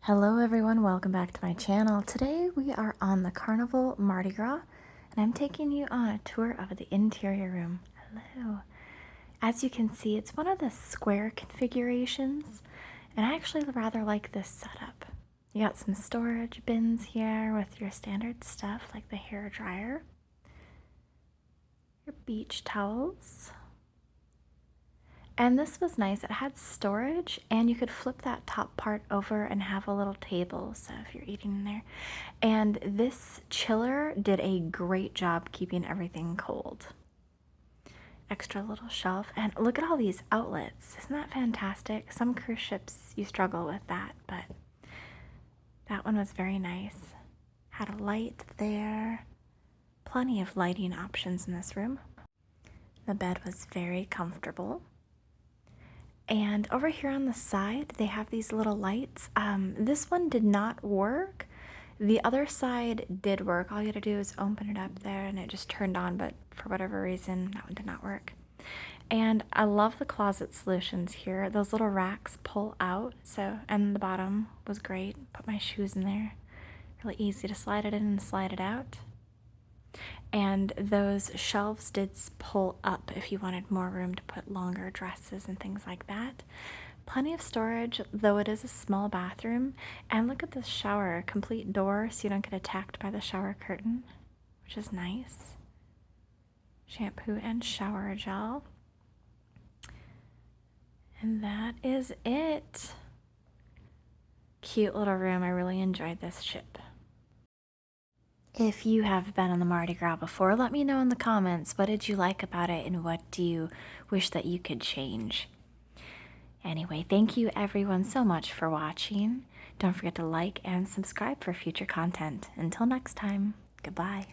Hello everyone, welcome back to my channel. Today we are on the Carnival Mardi Gras and I'm taking you on a tour of the interior room. Hello. As you can see, it's one of the square configurations and I actually rather like this setup. You got some storage bins here with your standard stuff like the hair dryer, your beach towels. And this was nice. It had storage and you could flip that top part over and have a little table, so if you're eating in there. And this chiller did a great job keeping everything cold. Extra little shelf, and look at all these outlets. Isn't that fantastic? Some cruise ships you struggle with that, but that one was very nice. Had a light there. Plenty of lighting options in this room. The bed was very comfortable. And over here on the side, they have these little lights. This one did not work. The other side did work. All you had to do is open it up there and it just turned on, but for whatever reason, that one did not work. And I love the closet solutions here. Those little racks pull out, and the bottom was great. Put my shoes in there. Really easy to slide it in and slide it out. And those shelves did pull up if you wanted more room to put longer dresses and things like that. Plenty of storage, though it is a small bathroom. And look at this shower, complete door so you don't get attacked by the shower curtain, which is nice. Shampoo and shower gel. And that is it. Cute little room. I really enjoyed this ship. If you have been on the Mardi Gras before, let me know in the comments. What did you like about it and what do you wish that you could change? Anyway, thank you everyone so much for watching. Don't forget to like and subscribe for future content. Until next time, goodbye.